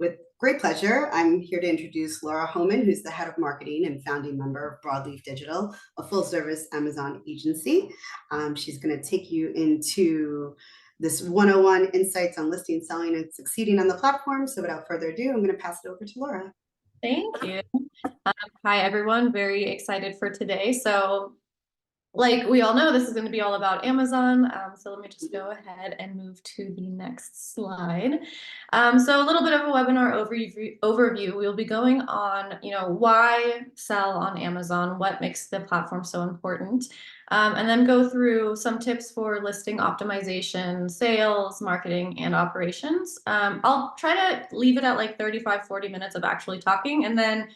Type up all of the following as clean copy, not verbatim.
With great pleasure, I'm here to introduce Laura Homan, who's the head of marketing and founding member of Broadleaf Digital, a full-service Amazon agency. She's going to take you into this 101 insights on listing, selling, and succeeding on the platform. So without further ado, I'm going to pass it over to Laura. Thank you. Hi, everyone. Very excited for today. So, like we all know, this is going to be all about Amazon. So let me just go ahead and move to the next slide. So a little bit of a webinar overview. We'll be going on, why sell on Amazon, what makes the platform so important, and then go through some tips for listing optimization, sales, marketing, and operations. I'll try to leave it at like 35, 40 minutes of actually talking, and then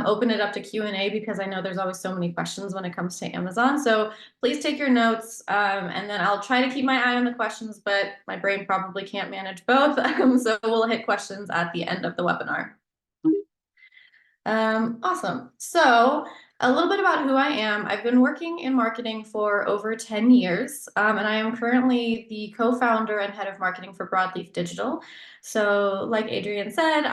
open it up to Q&A because I know there's always so many questions when it comes to Amazon. So please take your notes, and then I'll try to keep my eye on the questions, but my brain probably can't manage both. So we'll hit questions at the end of the webinar. Awesome. So a little bit about who I am. I've been working in marketing for over 10 years, and I am currently the co-founder and head of marketing for Broadleaf Digital. So like Adrienne said,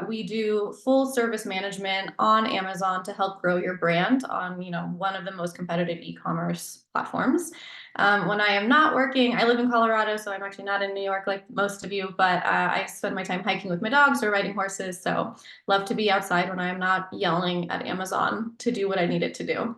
we do full service management on Amazon to help grow your brand on, one of the most competitive e-commerce platforms. When I am not working, I live in Colorado, so I'm actually not in New York like most of you, but I spend my time hiking with my dogs or riding horses. So love to be outside when I am not yelling at Amazon to do what I need it to do.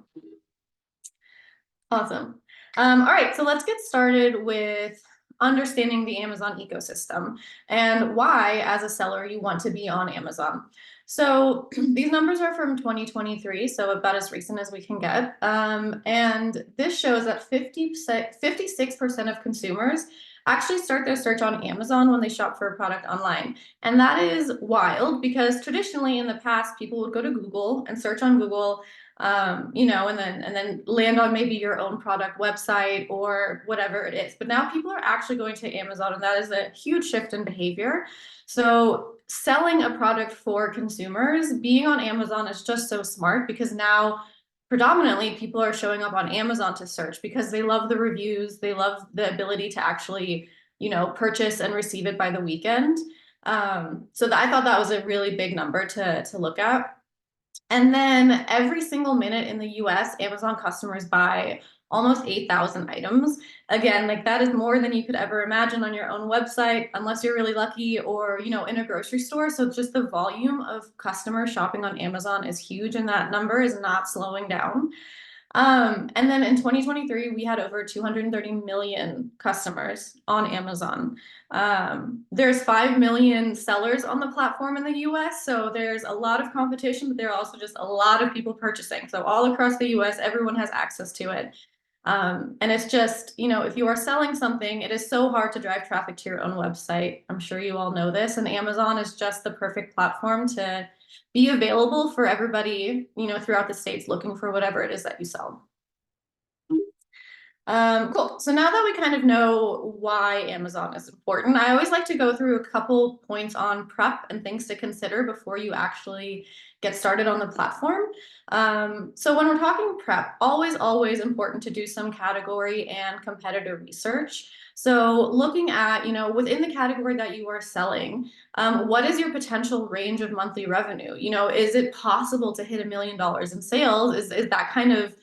Awesome. All right, so let's get started with understanding the Amazon ecosystem and why, as a seller, you want to be on Amazon. So these numbers are from 2023, so about as recent as we can get. And this shows that 56% of consumers actually start their search on Amazon when they shop for a product online. And that is wild because traditionally in the past, people would go to Google and search on Google, and then land on maybe your own product website or whatever it is. But now people are actually going to Amazon, and that is a huge shift in behavior. So selling a product for consumers, being on Amazon is just so smart because now predominantly people are showing up on Amazon to search because they love the reviews, they love the ability to actually, purchase and receive it by the weekend. So I thought that was a really big number to look at. And then every single minute in the US, Amazon customers buy almost 8,000 items. Again, like that is more than you could ever imagine on your own website, unless you're really lucky or, in a grocery store. So just the volume of customers shopping on Amazon is huge, and that number is not slowing down. And then in 2023, we had over 230 million customers on Amazon. There's 5 million sellers on the platform in the US, so there's a lot of competition, but there are also just a lot of people purchasing. So all across the US, everyone has access to it. And it's just, if you are selling something, it is so hard to drive traffic to your own website. I'm sure you all know this, and Amazon is just the perfect platform to be available for everybody, throughout the states looking for whatever it is that you sell. Cool. So now that we kind of know why Amazon is important, I always like to go through a couple points on prep and things to consider before you actually get started on the platform. So when we're talking prep, always important to do some category and competitor research. So looking at, within the category that you are selling, what is your potential range of monthly revenue? Is it possible to hit $1 million in sales? Is that kind of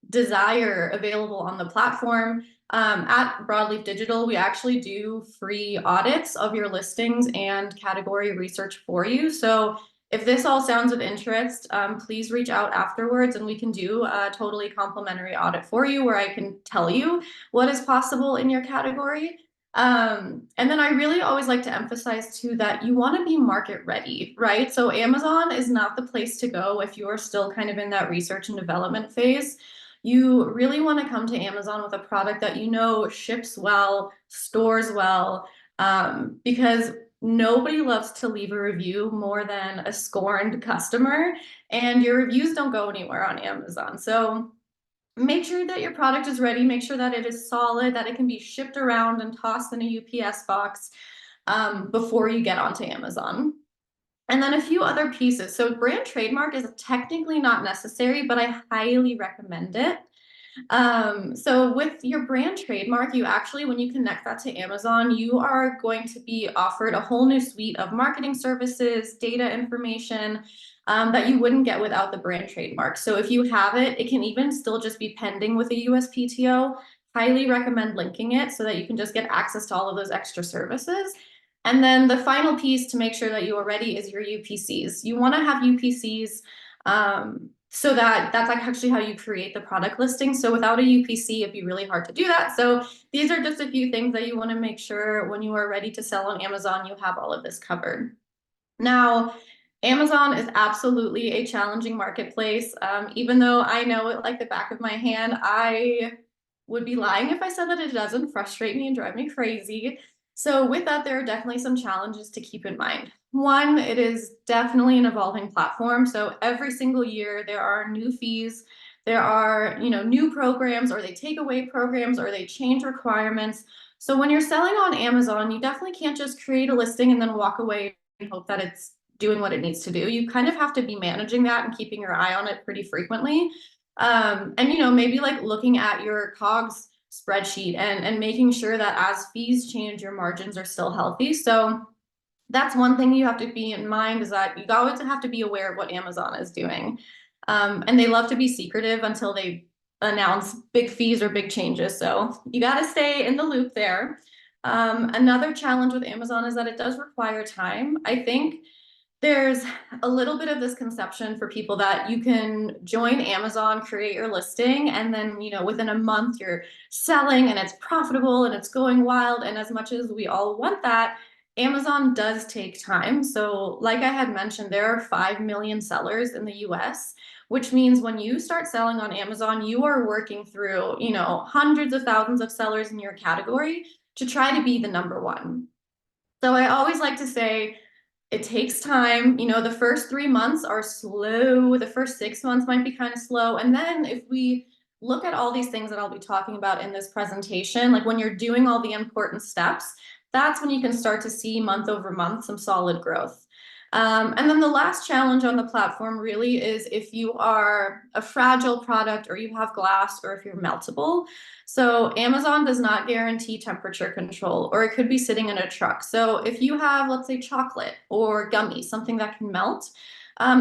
desire available on the platform? At Broadleaf Digital, we actually do free audits of your listings and category research for you. So if this all sounds of interest, please reach out afterwards and we can do a totally complimentary audit for you where I can tell you what is possible in your category. And then I really always like to emphasize too that you want to be market ready, right? So Amazon is not the place to go if you're still kind of in that research and development phase. You really want to come to Amazon with a product that ships well, stores well, because nobody loves to leave a review more than a scorned customer, and your reviews don't go anywhere on Amazon. So make sure that your product is ready, make sure that it is solid, that it can be shipped around and tossed in a UPS box before you get onto Amazon. And then a few other pieces. So brand trademark is technically not necessary, but I highly recommend it. So with your brand trademark, you actually, when you connect that to Amazon, you are going to be offered a whole new suite of marketing services, data information, that you wouldn't get without the brand trademark. So if you have it, it can even still just be pending with a USPTO. Highly recommend linking it so that you can just get access to all of those extra services. And then the final piece to make sure that you are ready is your UPCs. You want to have UPCs, so that's like actually how you create the product listing. So without a UPC, it'd be really hard to do that. So these are just a few things that you want to make sure when you are ready to sell on Amazon, you have all of this covered. Now, Amazon is absolutely a challenging marketplace. Even though I know it like the back of my hand, I would be lying if I said that it doesn't frustrate me and drive me crazy. So with that, there are definitely some challenges to keep in mind. One, it is definitely an evolving platform. So every single year there are new fees, there are, new programs, or they take away programs, or they change requirements. So when you're selling on Amazon, you definitely can't just create a listing and then walk away and hope that it's doing what it needs to do. You kind of have to be managing that and keeping your eye on it pretty frequently. And maybe like looking at your COGS spreadsheet and making sure that as fees change, your margins are still healthy. So that's one thing you have to be in mind, is that you always have to be aware of what Amazon is doing. And they love to be secretive until they announce big fees or big changes. So you got to stay in the loop there. Another challenge with Amazon is that it does require time. I think there's a little bit of this conception for people that you can join Amazon, create your listing, and then, within a month you're selling and it's profitable and it's going wild. And as much as we all want that, Amazon does take time. So, like I had mentioned, there are 5 million sellers in the US, which means when you start selling on Amazon, you are working through, hundreds of thousands of sellers in your category to try to be the number one. So I always like to say, it takes time. The first 3 months are slow. The first 6 months might be kind of slow. And then if we look at all these things that I'll be talking about in this presentation, like when you're doing all the important steps, that's when you can start to see month over month some solid growth. And then the last challenge on the platform really is if you are a fragile product, or you have glass, or if you're meltable. So Amazon does not guarantee temperature control, or it could be sitting in a truck. So if you have, let's say, chocolate or gummy, something that can melt,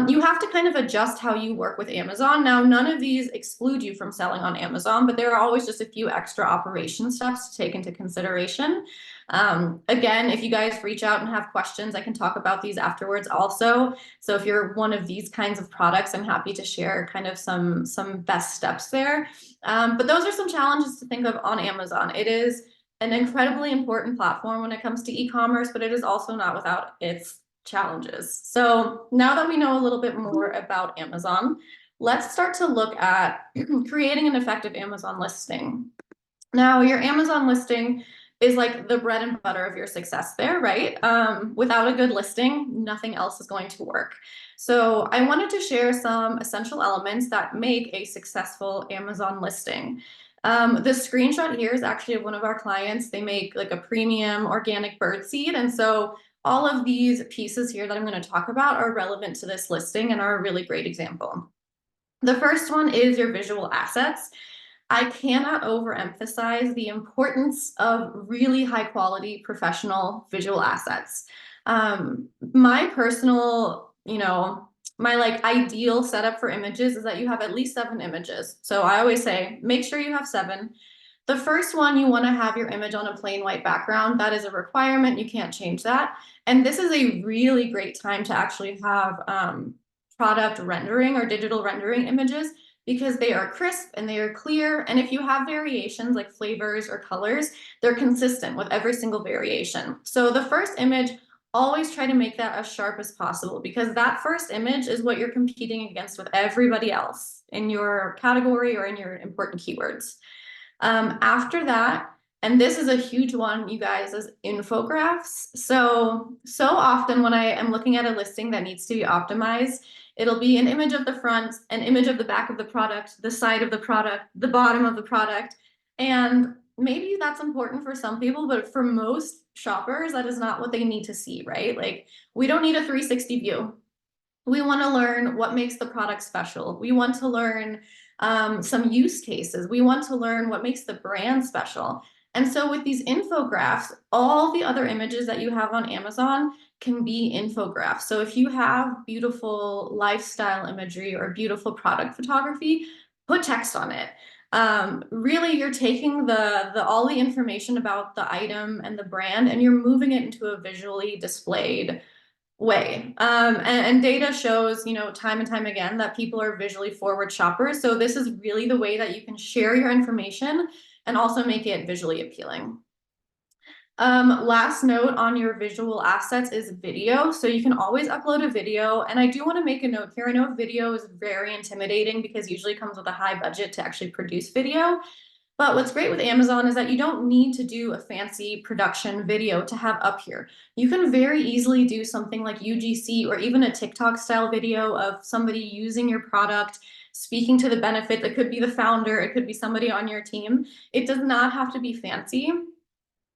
you have to kind of adjust how you work with Amazon. Now, none of these exclude you from selling on Amazon, but there are always just a few extra operation steps to take into consideration. Again, if you guys reach out and have questions, I can talk about these afterwards also. So if you're one of these kinds of products, I'm happy to share kind of some best steps there. But those are some challenges to think of on Amazon. It is an incredibly important platform when it comes to e-commerce, but it is also not without its challenges. So now that we know a little bit more about Amazon, let's start to look at creating an effective Amazon listing. Now, your Amazon listing is like the bread and butter of your success there, right? Without a good listing, nothing else is going to work. So I wanted to share some essential elements that make a successful Amazon listing. The screenshot here is actually of one of our clients. They make like a premium organic birdseed. And so all of these pieces here that I'm going to talk about are relevant to this listing and are a really great example. The first one is your visual assets. I cannot overemphasize the importance of really high quality professional visual assets. My personal, my like ideal setup for images is that you have at least 7 images. So I always say, make sure you have 7. The first one, you want to have your image on a plain white background. That is a requirement. You can't change that. And this is a really great time to actually have product rendering or digital rendering images, because they are crisp and they are clear. And if you have variations like flavors or colors, they're consistent with every single variation. So the first image, always try to make that as sharp as possible, because that first image is what you're competing against with everybody else in your category or in your important keywords. After that, and this is a huge one, you guys, is infographics. So often when I am looking at a listing that needs to be optimized, it'll be an image of the front, an image of the back of the product, the side of the product, the bottom of the product. And maybe that's important for some people, but for most shoppers, that is not what they need to see, right? Like, we don't need a 360 view. We want to learn what makes the product special. We want to learn some use cases. We want to learn what makes the brand special. And so with these infographics, all the other images that you have on Amazon can be infographics. So if you have beautiful lifestyle imagery or beautiful product photography, put text on it. Really, you're taking the all the information about the item and the brand, and you're moving it into a visually displayed way. And data shows, time and time again that people are visually forward shoppers. So this is really the way that you can share your information and also make it visually appealing. Last note on your visual assets is video. So you can always upload a video. And I do want to make a note here. I know video is very intimidating because usually comes with a high budget to actually produce video. But what's great with Amazon is that you don't need to do a fancy production video to have up here. You can very easily do something like UGC or even a TikTok style video of somebody using your product, speaking to the benefit. It could be the founder, it could be somebody on your team. It does not have to be fancy.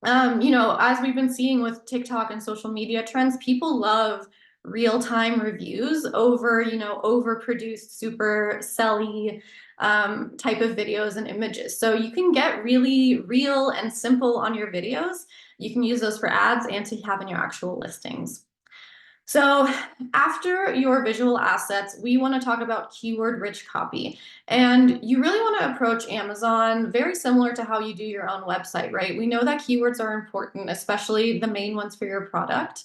As we've been seeing with TikTok and social media trends, people love real-time reviews over, overproduced, super selly type of videos and images. So you can get really real and simple on your videos. You can use those for ads and to have in your actual listings. So after your visual assets, we want to talk about keyword-rich copy. And you really want to approach Amazon very similar to how you do your own website, right? We know that keywords are important, especially the main ones for your product.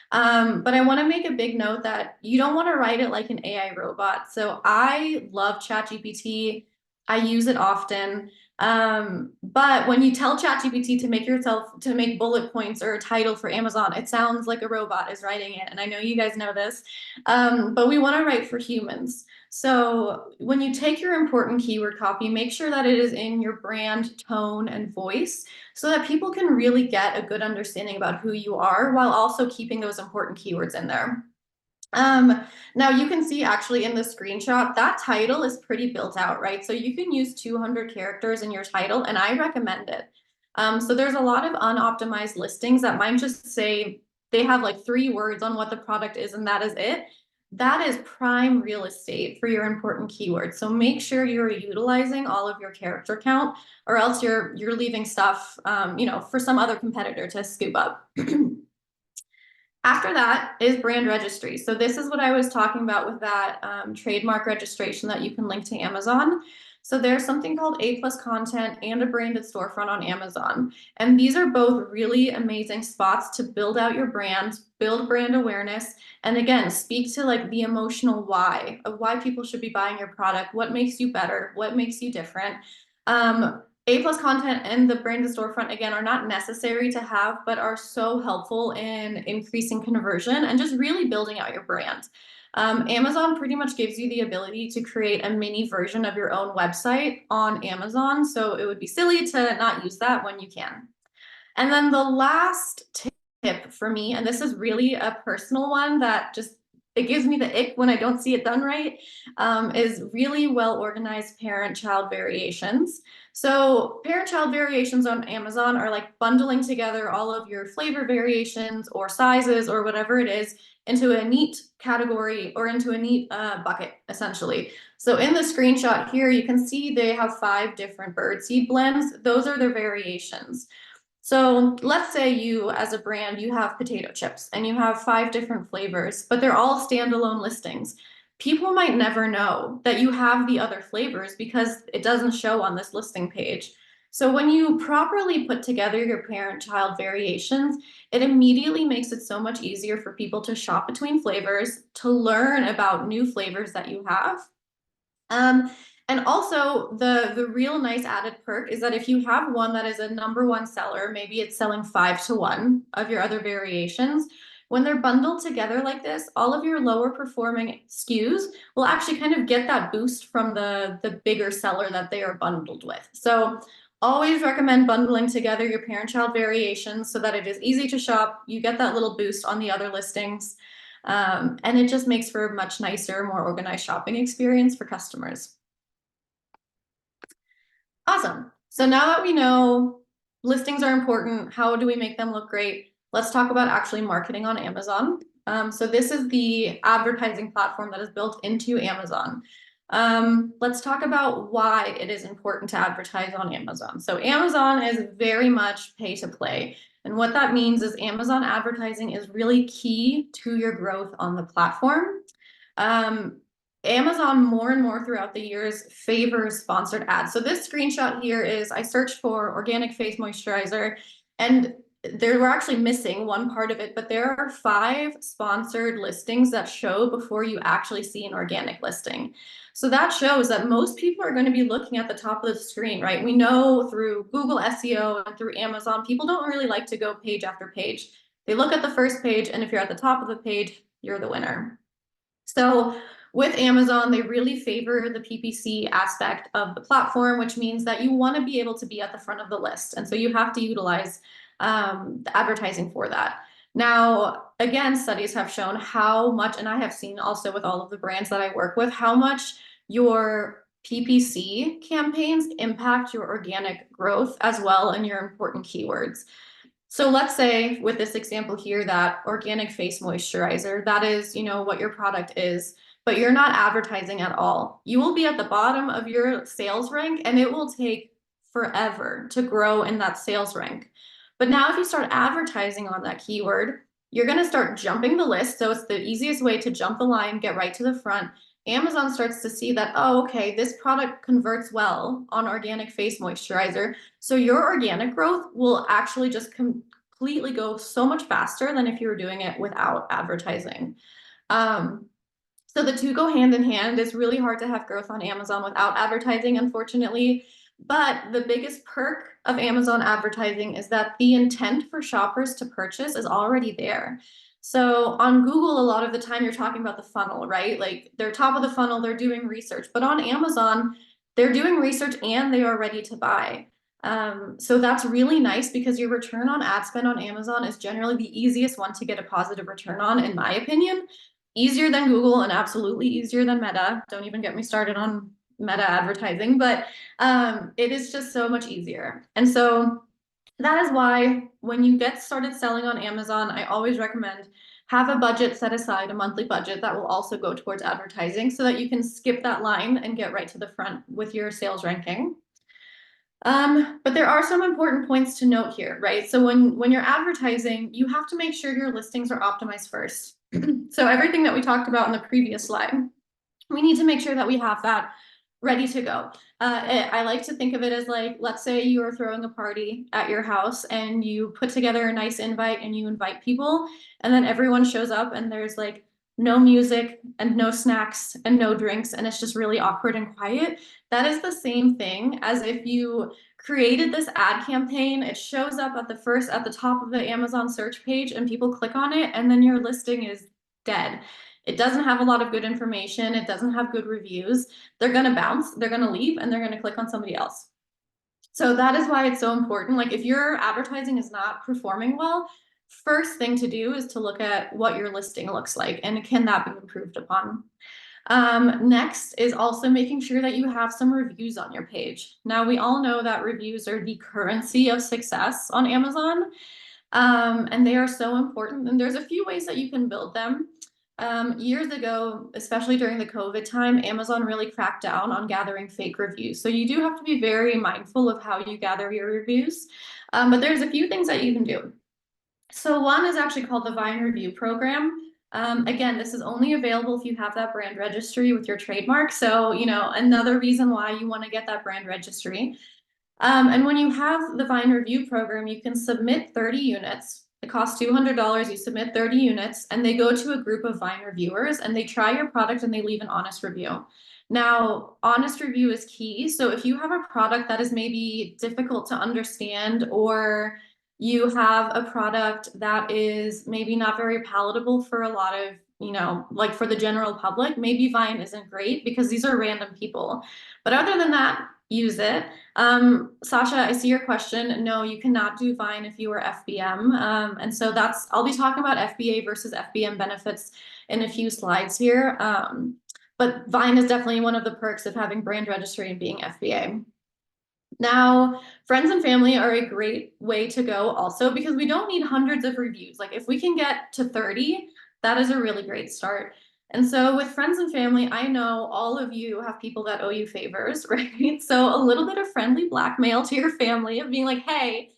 But I want to make a big note that you don't want to write it like an AI robot. So I love ChatGPT. I use it often. But when you tell ChatGPT to make bullet points or a title for Amazon, it sounds like a robot is writing it. And I know you guys know this, but we want to write for humans. So when you take your important keyword copy, make sure that it is in your brand tone and voice so that people can really get a good understanding about who you are while also keeping those important keywords in there. Now you can see actually in the screenshot that title is pretty built out, right? So you can use 200 characters in your title, and I recommend it. So there's a lot of unoptimized listings that might just say they have like 3 words on what the product is, and that is it. That is prime real estate for your important keywords. So make sure you're utilizing all of your character count, or else you're leaving stuff, for some other competitor to scoop up. After that is brand registry. So this is what I was talking about with that trademark registration that you can link to Amazon. So there's something called A+ content and a branded storefront on Amazon. And these are both really amazing spots to build out your brand, build brand awareness, and again, speak to like the emotional why of why people should be buying your product, what makes you better, what makes you different. A+ content and the branded storefront, again, are not necessary to have, but are so helpful in increasing conversion and just really building out your brand. Amazon pretty much gives you the ability to create a mini version of your own website on Amazon. So it would be silly to not use that when you can. And then the last tip for me, and this is really a personal one that just it gives me the ick when I don't see it done right, is really well organized parent-child variations. So parent-child variations on Amazon are like bundling together all of your flavor variations or sizes or whatever it is into a neat category or into a neat bucket, essentially. So in the screenshot here, you can see they have 5 different birdseed blends. Those are their variations. So let's say you, as a brand, you have potato chips and you have 5 different flavors, but they're all standalone listings. People might never know that you have the other flavors because it doesn't show on this listing page. So when you properly put together your parent-child variations, it immediately makes it so much easier for people to shop between flavors, to learn about new flavors that you have. And also the real nice added perk is that if you have one that is a #1 seller, maybe it's selling 5 to 1 of your other variations, when they're bundled together like this, all of your lower performing SKUs will actually kind of get that boost from the bigger seller that they are bundled with. So always recommend bundling together your parent-child variations so that it is easy to shop. You get that little boost on the other listings. And it just makes for a much nicer, more organized shopping experience for customers. Awesome. So now that we know listings are important, how do we make them look great? Let's talk about actually marketing on Amazon. So this is the advertising platform that is built into Amazon. Let's talk about why it is important to advertise on Amazon. So Amazon is very much pay to play. And what that means is Amazon advertising is really key to your growth on the platform. Um, Amazon more and more throughout the years favors sponsored ads. So this screenshot here is I searched for organic face moisturizer and there were actually missing one part of it, but there are 5 sponsored listings that show before you actually see an organic listing. So that shows that most people are going to be looking at the top of the screen, right? We know through Google SEO and through Amazon, people don't really like to go page after page. They look at the first page, and if you're at the top of the page, you're the winner. So with Amazon, they really favor the PPC aspect of the platform, which means that you want to be able to be at the front of the list. And so you have to utilize the advertising for that. Now, again, studies have shown how much, and I have seen also with all of the brands that I work with, how much your PPC campaigns impact your organic growth as well and your important keywords. So let's say with this example here, that organic face moisturizer, that is, what your product is, but you're not advertising at all. You will be at the bottom of your sales rank and it will take forever to grow in that sales rank. But now if you start advertising on that keyword, you're going to start jumping the list. So it's the easiest way to jump the line, get right to the front. Amazon starts to see that, oh, okay, this product converts well on organic face moisturizer. So your organic growth will actually just completely go so much faster than if you were doing it without advertising. So the two go hand in hand. It's really hard to have growth on Amazon without advertising, unfortunately. But the biggest perk of Amazon advertising is that the intent for shoppers to purchase is already there. So on Google, a lot of the time you're talking about the funnel, right? Like they're top of the funnel, they're doing research. But on Amazon, they're doing research and they are ready to buy. So that's really nice because your return on ad spend on Amazon is generally the easiest one to get a positive return on, in my opinion. Easier than Google and absolutely easier than Meta. Don't even get me started on Meta advertising, but it is just so much easier. And so that is why when you get started selling on Amazon, I always recommend have a budget set aside, a monthly budget that will also go towards advertising so that you can skip that line and get right to the front with your sales ranking. But there are some important points to note here, right? So when you're advertising, you have to make sure your listings are optimized first. So everything that we talked about in the previous slide, we need to make sure that we have that ready to go. I like to think of it as like, let's say you are throwing a party at your house and you put together a nice invite and you invite people, and then everyone shows up and there's like no music and no snacks and no drinks, and it's just really awkward and quiet. That is the same thing as if you created this ad campaign. It shows up at the top of the Amazon search page and people click on it, and then your listing is dead. It doesn't have a lot of good information. It doesn't have good reviews. They're going to bounce, they're going to leave, and they're going to click on somebody else. So that is why it's so important. Like if your advertising is not performing well, first thing to do is to look at what your listing looks like and can that be improved upon. Next is also making sure that you have some reviews on your page. Now, we all know that reviews are the currency of success on Amazon, and they are so important. And there's a few ways that you can build them. Years ago, especially during the COVID time, Amazon really cracked down on gathering fake reviews. So you do have to be very mindful of how you gather your reviews. But there's a few things that you can do. So one is actually called the Vine Review Program. Again, this is only available if you have that brand registry with your trademark. So, another reason why you want to get that brand registry. And when you have the Vine Review Program, you can submit 30 units. It costs $200. You submit 30 units and they go to a group of Vine reviewers and they try your product and they leave an honest review. Now, honest review is key. So if you have a product that is maybe difficult to understand, or you have a product that is maybe not very palatable for a lot of, like for the general public, maybe Vine isn't great because these are random people. But other than that, use it. Sasha, I see your question. No, you cannot do Vine if you are FBM. And so I'll be talking about FBA versus FBM benefits in a few slides here. But Vine is definitely one of the perks of having brand registry and being FBA. Now, friends and family are a great way to go also because we don't need hundreds of reviews. Like if we can get to 30, that is a really great start. And so with friends and family, I know all of you have people that owe you favors, right? So a little bit of friendly blackmail to your family of being like, hey,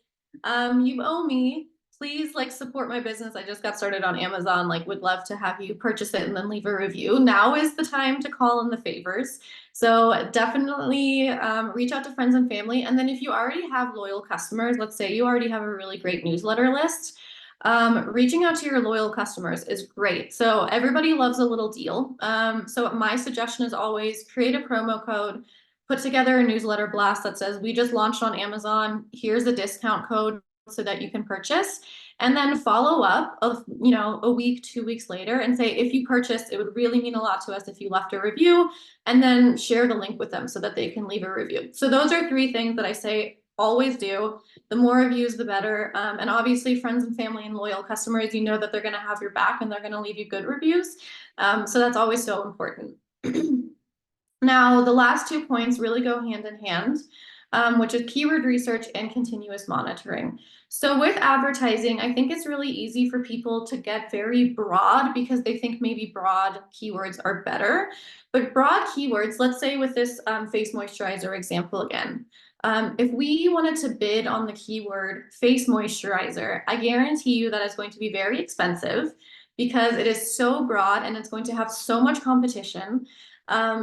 you owe me. Please like support my business. I just got started on Amazon. Like would love to have you purchase it and then leave a review. Now is the time to call in the favors. So definitely reach out to friends and family. And then if you already have loyal customers, let's say you already have a really great newsletter list, reaching out to your loyal customers is great. So everybody loves a little deal. So my suggestion is always create a promo code, put together a newsletter blast that says, we just launched on Amazon. Here's a discount code so that you can purchase. And then follow up of, a week, 2 weeks later and say, if you purchased, it would really mean a lot to us if you left a review, and then share the link with them so that they can leave a review. So those are 3 things that I say always do. The more reviews, the better. And obviously friends and family and loyal customers, you know that they're going to have your back and they're going to leave you good reviews. So that's always so important. Now, the last 2 points really go hand in hand, which is keyword research and continuous monitoring. So with advertising, I think it's really easy for people to get very broad because they think maybe broad keywords are better. But broad keywords, let's say with this face moisturizer example again, if we wanted to bid on the keyword face moisturizer, I guarantee you that it's going to be very expensive because it is so broad and it's going to have so much competition.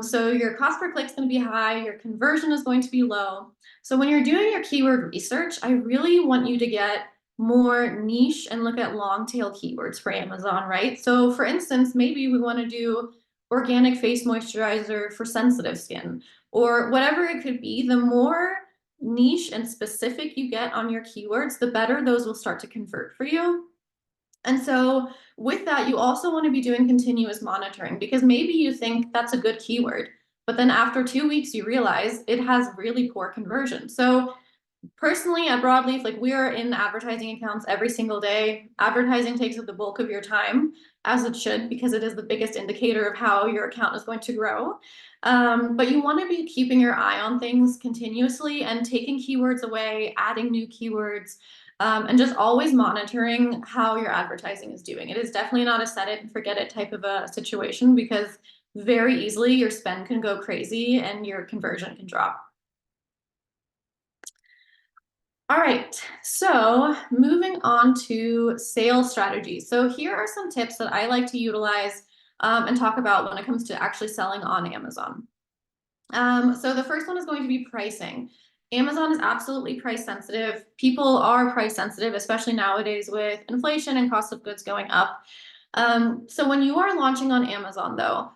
So your cost per click is going to be high, your conversion is going to be low. So when you're doing your keyword research, I really want you to get more niche and look at long tail keywords for Amazon, right? So for instance, maybe we want to do organic face moisturizer for sensitive skin or whatever it could be. The more niche and specific you get on your keywords, the better those will start to convert for you. And so with that, you also want to be doing continuous monitoring because maybe you think that's a good keyword, but then after 2 weeks, you realize it has really poor conversion. So personally at Broadleaf, like we are in advertising accounts every single day. Advertising takes up the bulk of your time, as it should, because it is the biggest indicator of how your account is going to grow. But you want to be keeping your eye on things continuously and taking keywords away, adding new keywords, and just always monitoring how your advertising is doing. It is definitely not a set it and forget it type of a situation because very easily your spend can go crazy and your conversion can drop. All right, so moving on to sales strategies. So here are some tips that I like to utilize and talk about when it comes to actually selling on Amazon. So the first one is going to be pricing. Amazon is absolutely price sensitive. People are price sensitive, especially nowadays with inflation and cost of goods going up. So when you are launching on Amazon though,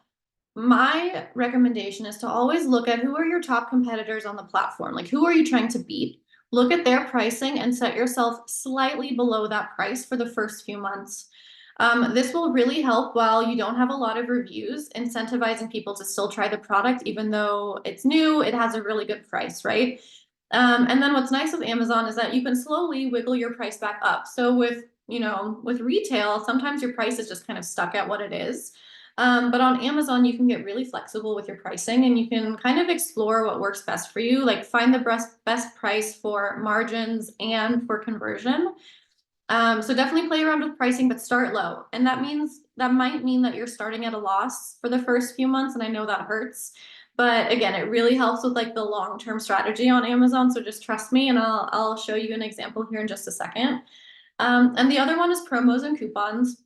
my recommendation is to always look at who are your top competitors on the platform. Like who are you trying to beat? Look at their pricing and set yourself slightly below that price for the first few months. This will really help while you don't have a lot of reviews, incentivizing people to still try the product, even though it's new, it has a really good price, right? And then what's nice with Amazon is that you can slowly wiggle your price back up. So with retail, sometimes your price is just kind of stuck at what it is. But on Amazon, you can get really flexible with your pricing and you can kind of explore what works best for you, like find the best price for margins and for conversion. So definitely play around with pricing, but start low. And that might mean that you're starting at a loss for the first few months. And I know that hurts, but again, it really helps with like the long-term strategy on Amazon. So just trust me and I'll show you an example here in just a second. And the other one is promos and coupons.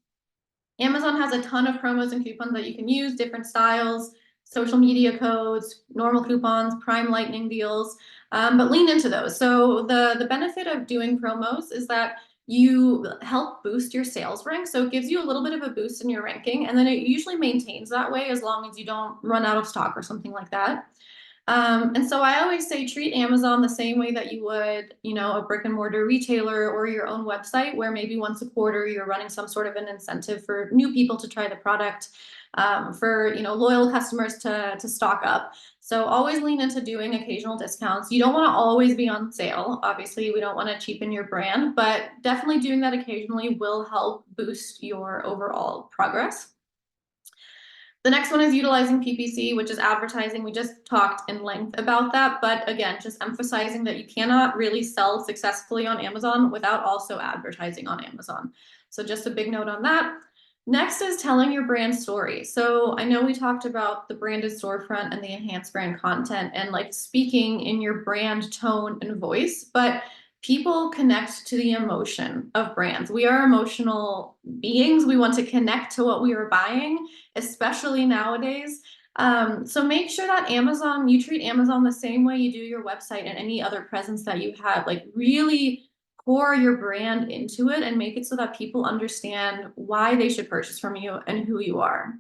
Amazon has a ton of promos and coupons that you can use, different styles, social media codes, normal coupons, Prime Lightning deals, but lean into those. So the benefit of doing promos is that you help boost your sales rank. So it gives you a little bit of a boost in your ranking, and then it usually maintains that way as long as you don't run out of stock or something like that. And so I always say treat Amazon the same way that you would, a brick and mortar retailer or your own website, where maybe once a quarter you're running some sort of an incentive for new people to try the product, for loyal customers to stock up. So always lean into doing occasional discounts. You don't want to always be on sale. Obviously, we don't want to cheapen your brand, but definitely doing that occasionally will help boost your overall progress. The next one is utilizing PPC, which is advertising. We just talked in length about that, but again, just emphasizing that you cannot really sell successfully on Amazon without also advertising on Amazon. So just a big note on that. Next is telling your brand story. So I know we talked about the branded storefront and the enhanced brand content and like speaking in your brand tone and voice, but people connect to the emotion of brands. We are emotional beings. We want to connect to what we are buying, especially nowadays. So make sure that Amazon, you treat Amazon the same way you do your website and any other presence that you have. Like really pour your brand into it and make it so that people understand why they should purchase from you and who you are.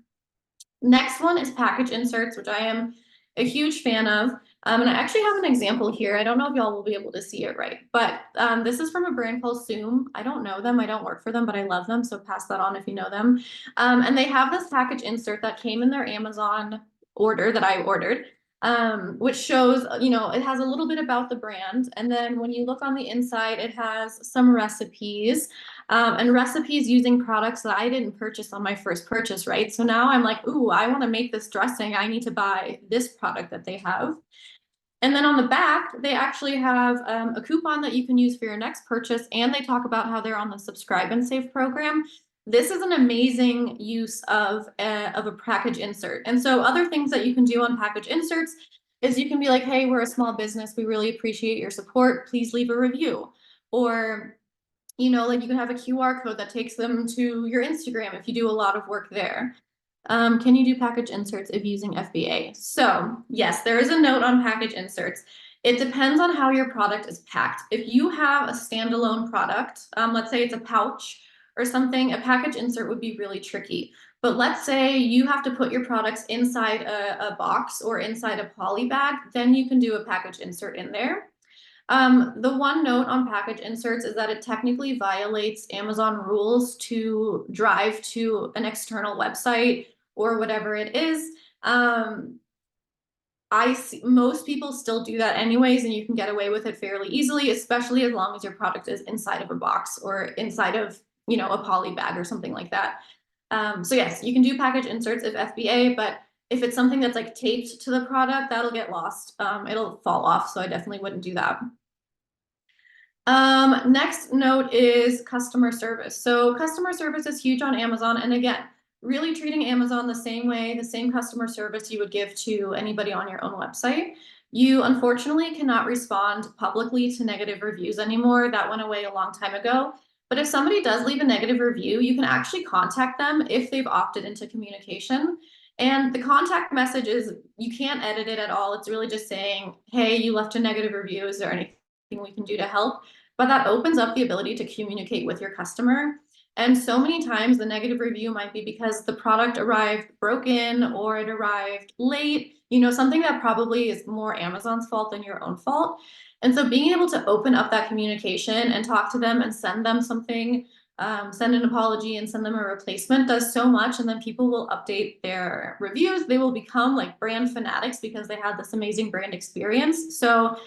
Next one is package inserts, which I am a huge fan of. And I actually have an example here. I don't know if y'all will be able to see it right, but this is from a brand called Zoom. I don't know them. I don't work for them, but I love them. So pass that on if you know them. And they have this package insert that came in their Amazon order that I ordered, which shows, it has a little bit about the brand. And then when you look on the inside, it has some recipes and recipes using products that I didn't purchase on my first purchase, right? So now I'm like, ooh, I want to make this dressing. I need to buy this product that they have. And then on the back, they actually have a coupon that you can use for your next purchase. And they talk about how they're on the subscribe and save program. This is an amazing use of a package insert. And so other things that you can do on package inserts is you can be like, hey, we're a small business. We really appreciate your support. Please leave a review. Or like you can have a QR code that takes them to your Instagram if you do a lot of work there. Can you do package inserts if using FBA? So yes, there is a note on package inserts. It depends on how your product is packed. If you have a standalone product, let's say it's a pouch or something, a package insert would be really tricky. But let's say you have to put your products inside a box or inside a poly bag, then you can do a package insert in there. The one note on package inserts is that it technically violates Amazon rules to drive to an external website or whatever it is. I see most people still do that anyways, and you can get away with it fairly easily, especially as long as your product is inside of a box or inside of, a poly bag or something like that. So yes, you can do package inserts if FBA, but if it's something that's like taped to the product, that'll get lost. It'll fall off, so I definitely wouldn't do that. Next note is customer service. So customer service is huge on Amazon. And again, really treating Amazon the same way, the same customer service you would give to anybody on your own website. You unfortunately cannot respond publicly to negative reviews anymore. That went away a long time ago. But if somebody does leave a negative review, you can actually contact them if they've opted into communication. And the contact message is, you can't edit it at all. It's really just saying, hey, you left a negative review. Is there anything we can do to help? But that opens up the ability to communicate with your customer. And so many times the negative review might be because the product arrived broken or it arrived late, something that probably is more Amazon's fault than your own fault. And so being able to open up that communication and talk to them and send them something, send an apology and send them a replacement does so much. And then people will update their reviews. They will become like brand fanatics because they had this amazing brand experience. So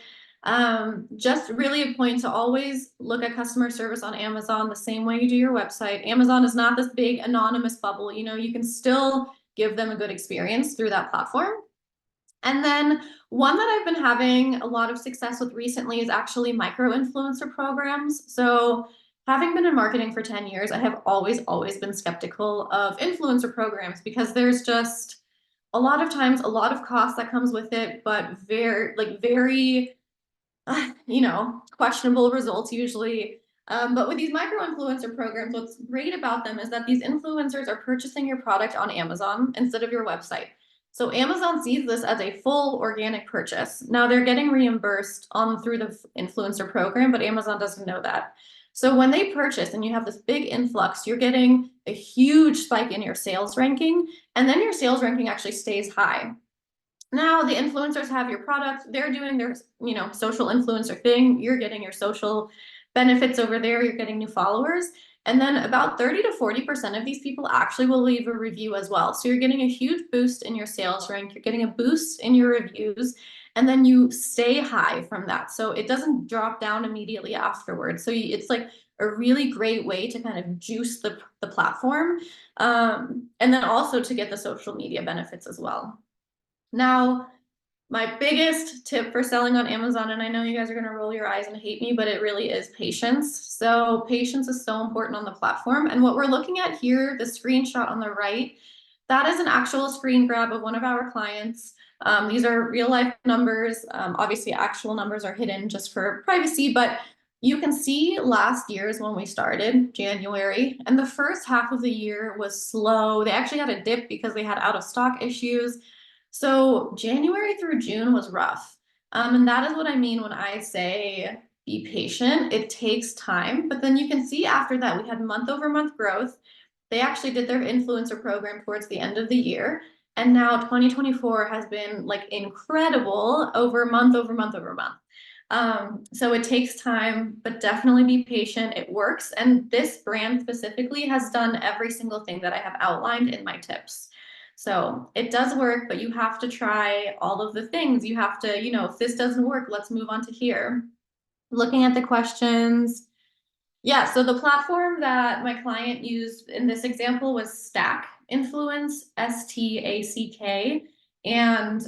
just really a point to always look at customer service on Amazon the same way you do your website. Amazon is not this big anonymous bubble. You can still give them a good experience through that platform. And then one that I've been having a lot of success with recently is actually micro influencer programs. So having been in marketing for 10 years, I have always been skeptical of influencer programs because there's just a lot of times a lot of cost that comes with it, but very questionable results usually. But with these micro influencer programs, what's great about them is that these influencers are purchasing your product on Amazon instead of your website. So Amazon sees this as a full organic purchase. Now they're getting reimbursed through the influencer program, but Amazon doesn't know that. So when they purchase and you have this big influx, you're getting a huge spike in your sales ranking, and then your sales ranking actually stays high. Now the influencers have your product, they're doing their, social influencer thing. You're getting your social benefits over there. You're getting new followers. And then about 30 to 40% of these people actually will leave a review as well. So you're getting a huge boost in your sales rank. You're getting a boost in your reviews, and then you stay high from that. So it doesn't drop down immediately afterwards. So it's like a really great way to kind of juice the platform. And then also to get the social media benefits as well. Now, My biggest tip for selling on Amazon, and I know you guys are going to roll your eyes and hate me, but it really is patience. So patience is so important on the platform. And what we're looking at here, the screenshot on the right, that is an actual screen grab of one of our clients. These are real life numbers. Obviously, actual numbers are hidden just for privacy, but you can see last year is when we started, January, and the first half of the year was slow. They actually had a dip because they had out of stock issues. So January through June was rough. And that is what I mean when I say be patient. It takes time, but then you can see after that we had month over month growth. They actually did their influencer program towards the end of the year. And now 2024 has been like incredible over month over month over month. So it takes time, but definitely be patient. It works. And this brand specifically has done every single thing that I have outlined in my tips. So it does work, but you have to try all of the things. You have to, if this doesn't work, let's move on to here. Looking at the questions. Yeah, so the platform that my client used in this example was Stack Influence, STACK. And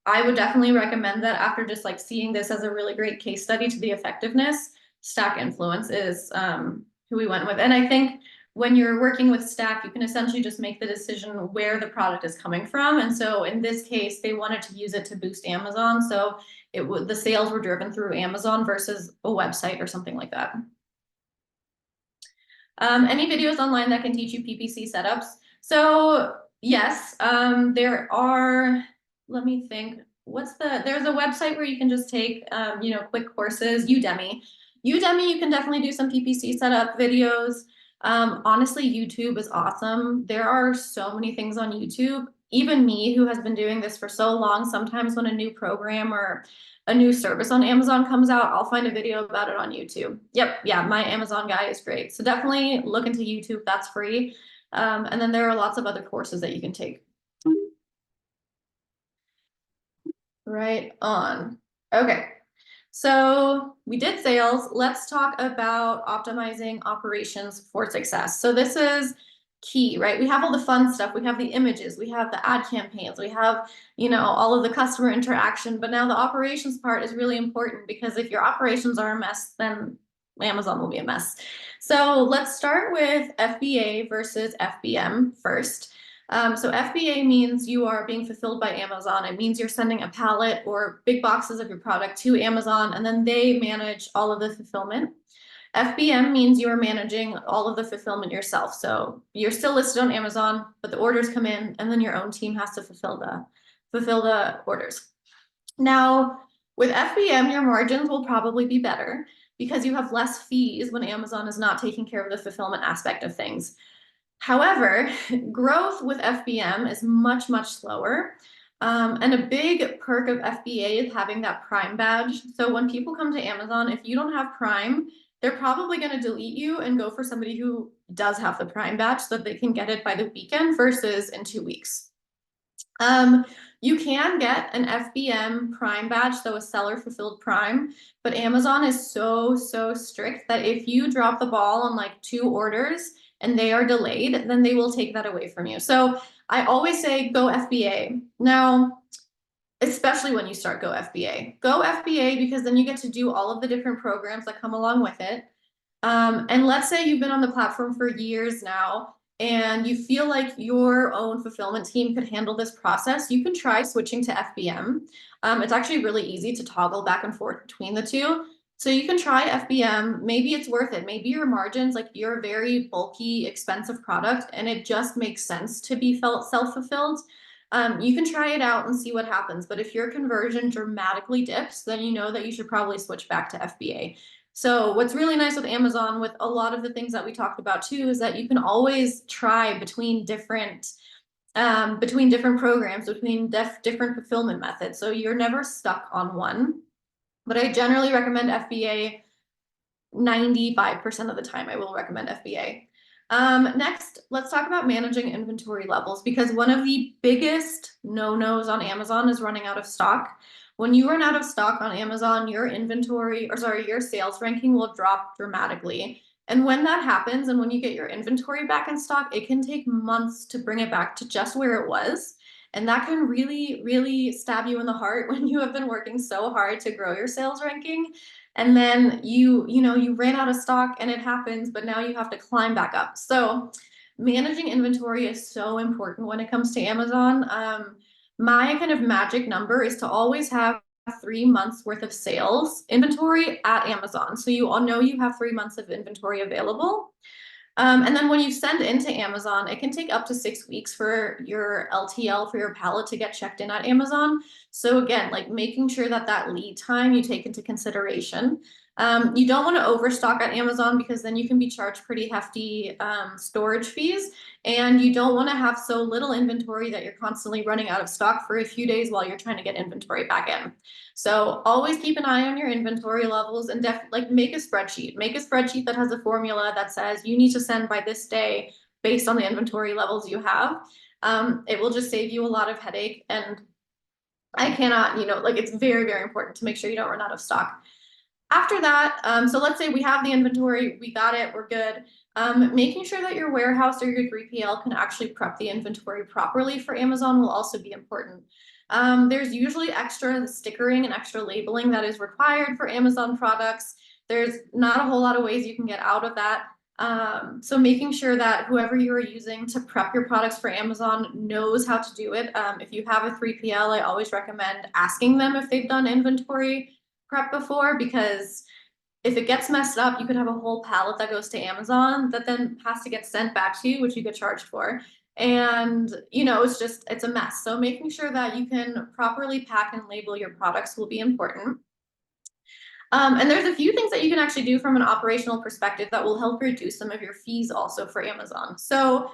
I would definitely recommend that after just like seeing this as a really great case study to the effectiveness. Stack Influence is who we went with. And I think when you're working with Stack, you can essentially just make the decision where the product is coming from. And so in this case, they wanted to use it to boost Amazon. So the sales were driven through Amazon versus a website or something like that. Any videos online that can teach you PPC setups? So yes, there are, let me think, there's a website where you can just take, quick courses, Udemy. Udemy, you can definitely do some PPC setup videos. Honestly, YouTube is awesome. There are so many things on YouTube. Even me, who has been doing this for so long, sometimes when a new program or a new service on Amazon comes out, I'll find a video about it on YouTube. Yep, yeah, my Amazon guy is great. So definitely look into YouTube, that's free. And then there are lots of other courses that you can take. Right on. Okay, so we did sales. Let's talk about optimizing operations for success. So this is key, right? We have all the fun stuff. We have the images, we have the ad campaigns, we have, all of the customer interaction, but now the operations part is really important because if your operations are a mess, then Amazon will be a mess. So let's start with FBA versus FBM first. So FBA means you are being fulfilled by Amazon. It means you're sending a pallet or big boxes of your product to Amazon, and then they manage all of the fulfillment. FBM means you are managing all of the fulfillment yourself. So you're still listed on Amazon, but the orders come in, and then your own team has to fulfill the orders. Now, with FBM, your margins will probably be better because you have less fees when Amazon is not taking care of the fulfillment aspect of things. However, growth with FBM is much, much slower. And a big perk of FBA is having that Prime badge. So when people come to Amazon, if you don't have Prime, they're probably going to delete you and go for somebody who does have the Prime badge so that they can get it by the weekend versus in 2 weeks. You can get an FBM Prime badge, so a seller fulfilled Prime, but Amazon is so, so strict that if you drop the ball on like 2 orders and they are delayed, then they will take that away from you. So I always say go FBA. Now, especially when you start go FBA. Go FBA because then you get to do all of the different programs that come along with it. And let's say you've been on the platform for years now and you feel like your own fulfillment team could handle this process, you can try switching to FBM. It's actually really easy to toggle back and forth between the two. So you can try FBM. Maybe it's worth it. Maybe your margins, like you're a very bulky, expensive product, and it just makes sense to be self-fulfilled. You can try it out and see what happens. But if your conversion dramatically dips, then you know that you should probably switch back to FBA. So what's really nice with Amazon, with a lot of the things that we talked about too, is that you can always try between different programs, between different fulfillment methods. So you're never stuck on one. But I generally recommend FBA 95% of the time. I will recommend FBA. Next, let's talk about managing inventory levels because one of the biggest no-nos on Amazon is running out of stock. When you run out of stock on Amazon, your your sales ranking will drop dramatically. And when that happens, and when you get your inventory back in stock, it can take months to bring it back to just where it was. And that can really, really stab you in the heart when you have been working so hard to grow your sales ranking. And then you ran out of stock and it happens, but now you have to climb back up. So managing inventory is so important when it comes to Amazon. My kind of magic number is to always have 3 months worth of sales inventory at Amazon. So you all know you have 3 months of inventory available. And then when you send into Amazon, it can take up to 6 weeks for your LTL for your pallet to get checked in at Amazon. So again, like making sure that that lead time you take into consideration. You don't want to overstock at Amazon because then you can be charged pretty hefty storage fees. And you don't want to have so little inventory that you're constantly running out of stock for a few days while you're trying to get inventory back in. So always keep an eye on your inventory levels and like make a spreadsheet. Make a spreadsheet that has a formula that says you need to send by this day based on the inventory levels you have. It will just save you a lot of headache. And I cannot, like it's very, very important to make sure you don't run out of stock. After that, so let's say we have the inventory, we got it, we're good. Making sure that your warehouse or your 3PL can actually prep the inventory properly for Amazon will also be important. There's usually extra stickering and extra labeling that is required for Amazon products. There's not a whole lot of ways you can get out of that. So making sure that whoever you are using to prep your products for Amazon knows how to do it. If you have a 3PL, I always recommend asking them if they've done inventory prep before, because if it gets messed up, you could have a whole pallet that goes to Amazon that then has to get sent back to you, which you get charged for. And, it's a mess. So making sure that you can properly pack and label your products will be important. And there's a few things that you can actually do from an operational perspective that will help reduce some of your fees also for Amazon. So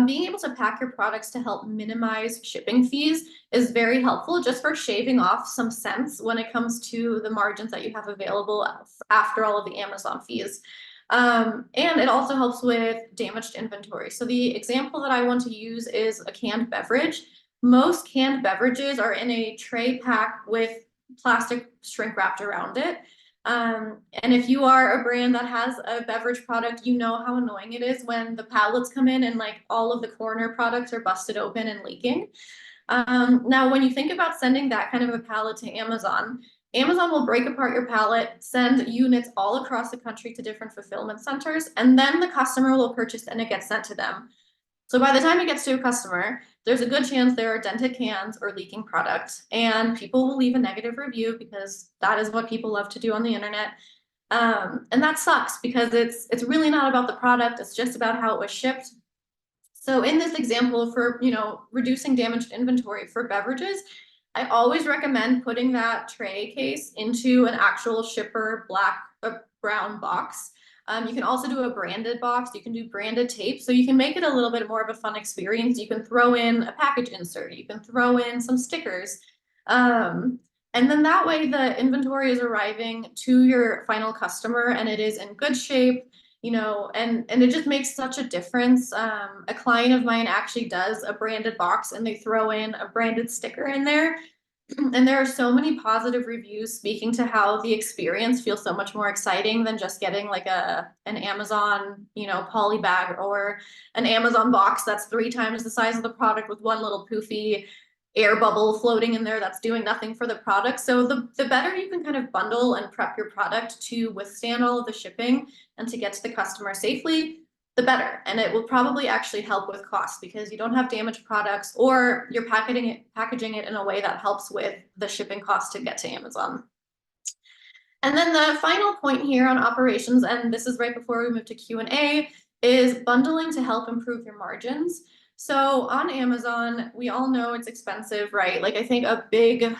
being able to pack your products to help minimize shipping fees is very helpful just for shaving off some cents when it comes to the margins that you have available after all of the Amazon fees. And it also helps with damaged inventory. So the example that I want to use is a canned beverage. Most canned beverages are in a tray pack with plastic shrink wrapped around it. And if you are a brand that has a beverage product, you know how annoying it is when the pallets come in and like all of the corner products are busted open and leaking. Now, when you think about sending that kind of a pallet to Amazon, Amazon will break apart your pallet, send units all across the country to different fulfillment centers, and then the customer will purchase and it gets sent to them. So by the time it gets to a customer, there's a good chance there are dented cans or leaking product, and people will leave a negative review because that is what people love to do on the internet. And that sucks because it's really not about the product, it's just about how it was shipped. So in this example for, reducing damaged inventory for beverages, I always recommend putting that tray case into an actual shipper brown box. You can also do a branded box. You can do branded tape. So you can make it a little bit more of a fun experience. You can throw in a package insert. You can throw in some stickers. And then that way the inventory is arriving to your final customer and it is in good shape, and it just makes such a difference. A client of mine actually does a branded box and they throw in a branded sticker in there. And there are so many positive reviews speaking to how the experience feels so much more exciting than just getting like an Amazon, poly bag or an Amazon box that's 3 times the size of the product with one little poofy air bubble floating in there that's doing nothing for the product. So the better you can kind of bundle and prep your product to withstand all of the shipping and to get to the customer safely, the better. And it will probably actually help with costs because you don't have damaged products or you're packaging it in a way that helps with the shipping cost to get to Amazon. And then the final point here on operations, and this is right before we move to Q&A, is bundling to help improve your margins. So on Amazon, we all know it's expensive, right? Like I think a big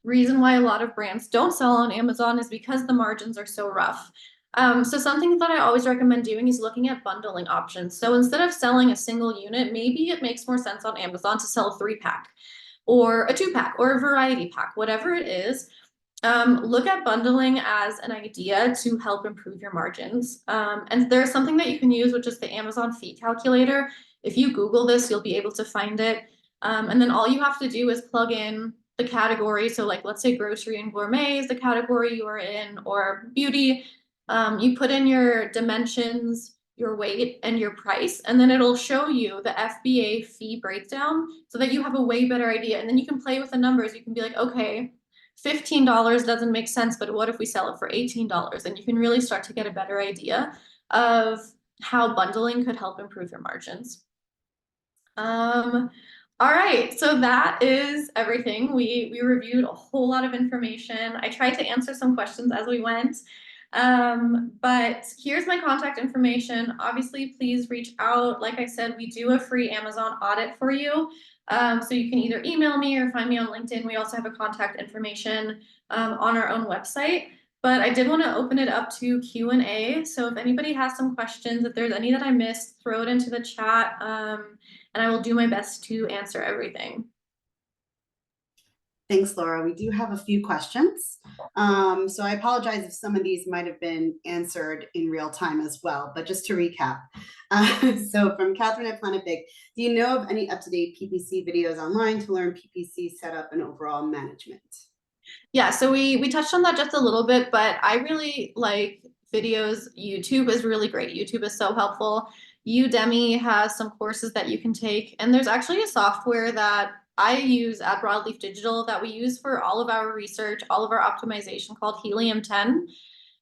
reason why a lot of brands don't sell on Amazon is because the margins are so rough. So something that I always recommend doing is looking at bundling options. So instead of selling a single unit, maybe it makes more sense on Amazon to sell a 3-pack or a 2-pack or a variety pack, whatever it is. Look at bundling as an idea to help improve your margins. And there's something that you can use, which is the Amazon fee calculator. If you Google this, you'll be able to find it. And then all you have to do is plug in the category. So like, let's say grocery and gourmet is the category you are in, or beauty. You put in your dimensions, your weight, and your price, and then it'll show you the FBA fee breakdown so that you have a way better idea. And then you can play with the numbers. You can be like, okay, $15 doesn't make sense, but what if we sell it for $18? And you can really start to get a better idea of how bundling could help improve your margins. All right, so that is everything. We reviewed a whole lot of information. I tried to answer some questions as we went. But here's my contact information. Obviously, please reach out. Like I said, we do a free Amazon audit for you. So you can either email me or find me on LinkedIn. We also have a contact information on our own website. But I did want to open it up to Q&A. So if anybody has some questions, if there's any that I missed, throw it into the chat. And I will do my best to answer everything. Thanks, Laura. We do have a few questions. So I apologize if some of these might have been answered in real time as well, but just to recap. So from Catherine at Planet Big, do you know of any up-to-date PPC videos online to learn PPC setup and overall management? Yeah, so we touched on that just a little bit, but I really like videos. YouTube is really great. YouTube is so helpful. Udemy has some courses that you can take, and there's actually a software that I use at Broadleaf Digital that we use for all of our research, all of our optimization, called Helium 10.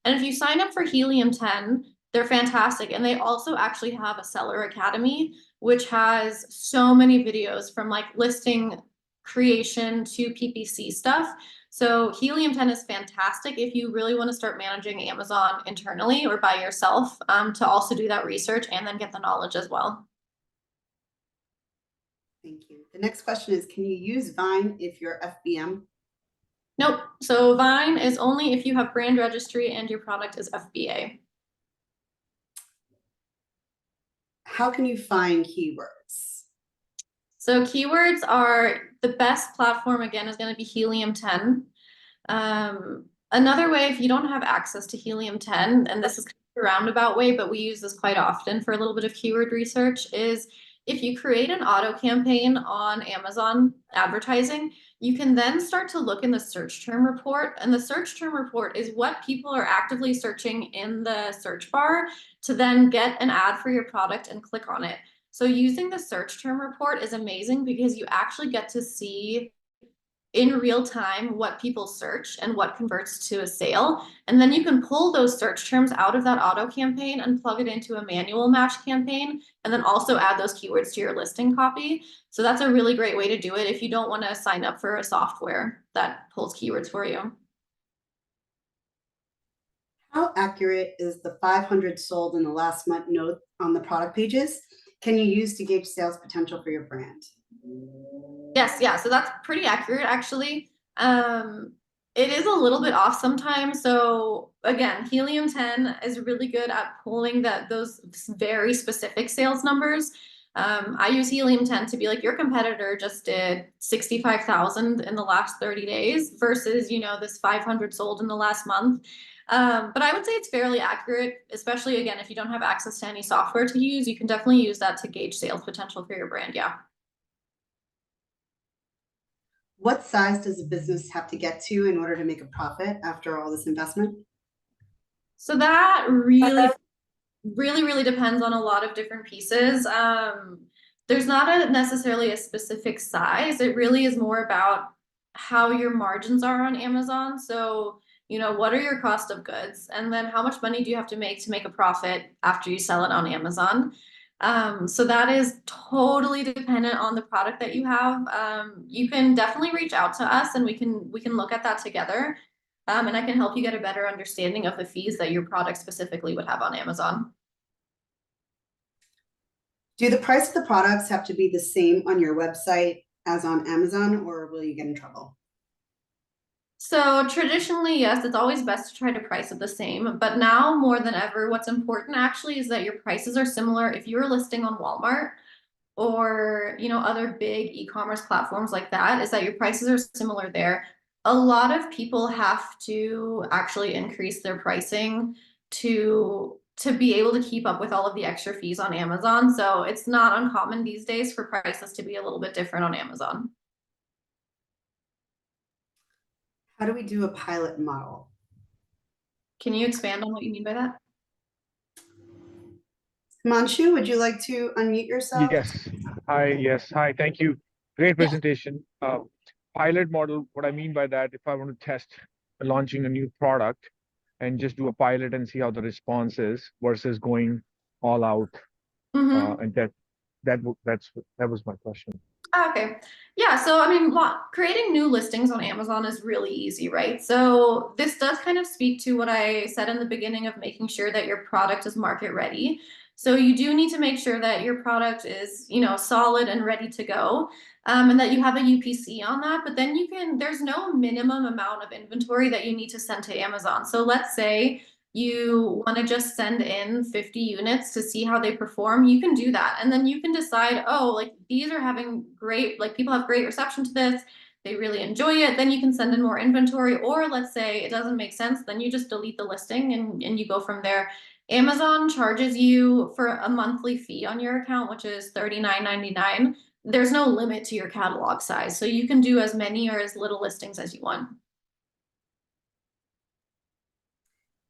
And if you sign up for Helium 10, they're fantastic. And they also actually have a seller academy, which has so many videos from like listing creation to PPC stuff. So Helium 10 is fantastic if you really want to start managing Amazon internally or by yourself, to also do that research and then get the knowledge as well. Thank you. The next question is, can you use Vine if you're FBM? Nope. So Vine is only if you have brand registry and your product is FBA. How can you find keywords? So keywords are the best platform, again, is going to be Helium 10. Another way, if you don't have access to Helium 10, and this is kind of a roundabout way, but we use this quite often for a little bit of keyword research, is if you create an auto campaign on Amazon advertising, you can then start to look in the search term report. And the search term report is what people are actively searching in the search bar to then get an ad for your product and click on it. So using the search term report is amazing because you actually get to see in real time what people search and what converts to a sale. And then you can pull those search terms out of that auto campaign and plug it into a manual match campaign, and then also add those keywords to your listing copy. So that's a really great way to do it if you don't want to sign up for a software that pulls keywords for you. How accurate is the 500 sold in the last month note on the product pages? Can you use to gauge sales potential for your brand? Yes, yeah, so that's pretty accurate actually. It is a little bit off sometimes. So again, Helium 10 is really good at pulling those very specific sales numbers. I use Helium 10 to be like, your competitor just did 65,000 in the last 30 days versus, this 500 sold in the last month. But I would say it's fairly accurate, especially again, if you don't have access to any software to use, you can definitely use that to gauge sales potential for your brand. Yeah. What size does a business have to get to in order to make a profit after all this investment? So that really depends on a lot of different pieces. There's not necessarily a specific size. It really is more about how your margins are on Amazon. So, what are your cost of goods? And then how much money do you have to make a profit after you sell it on Amazon? So that is totally dependent on the product that you have. You can definitely reach out to us and we can look at that together. And I can help you get a better understanding of the fees that your product specifically would have on Amazon. Do the price of the products have to be the same on your website as on Amazon, or will you get in trouble? So traditionally, yes, it's always best to try to price it the same. But now more than ever, what's important actually is that your prices are similar. If you're listing on Walmart or, other big e-commerce platforms like that, is that your prices are similar there. A lot of people have to actually increase their pricing to be able to keep up with all of the extra fees on Amazon. So it's not uncommon these days for prices to be a little bit different on Amazon. How do we do a pilot model? Can you expand on what you mean by that? Himanshu, would you like to unmute yourself? Yes. Hi. Yes. Hi. Thank you. Great Yeah. presentation. Pilot model. What I mean by that, if I want to test launching a new product and just do a pilot and see how the response is versus going all out, Mhm. and that was my question. Okay. Yeah. So, I mean, creating new listings on Amazon is really easy, right? So, this does kind of speak to what I said in the beginning of making sure that your product is market ready. So, you do need to make sure that your product is, solid and ready to go, and that you have a UPC on that. But then there's no minimum amount of inventory that you need to send to Amazon. So, let's say you want to just send in 50 units to see how they perform, you can do that. And then you can decide, oh, like these are having great, like people have great reception to this, they really enjoy it. Then you can send in more inventory. Or let's say it doesn't make sense, then you just delete the listing and you go from there. Amazon charges you for a monthly fee on your account, which is $39.99. There's no limit to your catalog size. So you can do as many or as little listings as you want.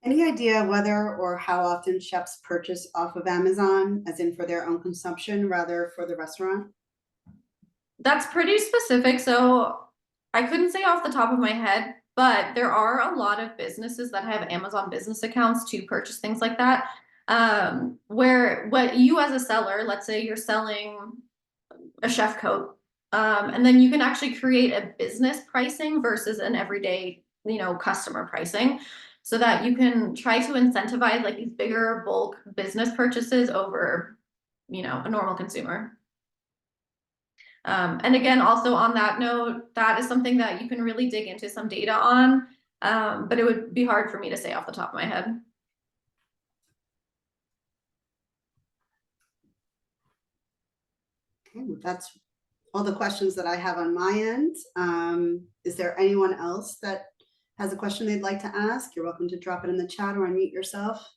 Any idea whether or how often chefs purchase off of Amazon, as in for their own consumption rather for the restaurant? That's pretty specific. So I couldn't say off the top of my head, but there are a lot of businesses that have Amazon business accounts to purchase things like that. Where what you as a seller, let's say you're selling a chef coat, and then you can actually create a business pricing versus an everyday, customer pricing, so that you can try to incentivize like these bigger bulk business purchases over, a normal consumer. And again, also on that note, that is something that you can really dig into some data on, but it would be hard for me to say off the top of my head. Okay, well, that's all the questions that I have on my end. Is there anyone else that has a question they'd like to ask? You're welcome to drop it in the chat or unmute yourself.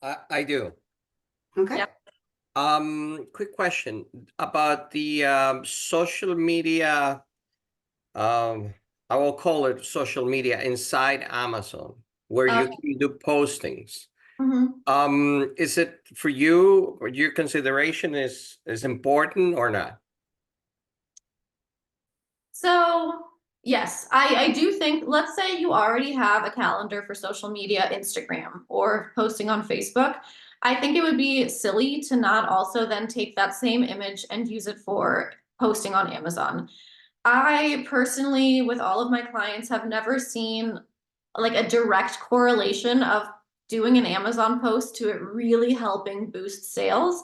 I do. Okay. Yeah. Quick question about the social media. I will call it social media inside Amazon, where you can do postings. Is it for you, or your consideration is important or not? So yes, I do think, let's say you already have a calendar for social media, Instagram, or posting on Facebook. I think it would be silly to not also then take that same image and use it for posting on Amazon. I personally, with all of my clients, have never seen like a direct correlation of doing an Amazon post to it really helping boost sales.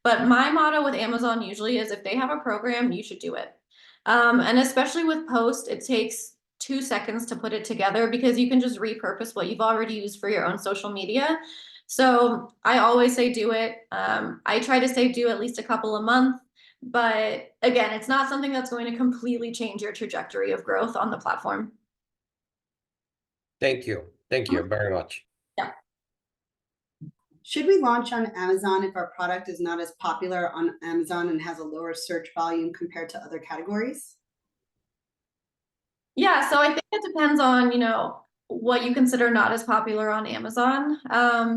But my motto with Amazon usually is if they have a program, you should do it. And especially with post, it takes 2 seconds to put it together because you can just repurpose what you've already used for your own social media. So I always say do it. I try to say do at least a couple a month. But again, it's not something that's going to completely change your trajectory of growth on the platform. Thank you. Thank you very much. Yeah. Should we launch on Amazon if our product is not as popular on Amazon and has a lower search volume compared to other categories? Yeah, so I think it depends on, what you consider not as popular on Amazon.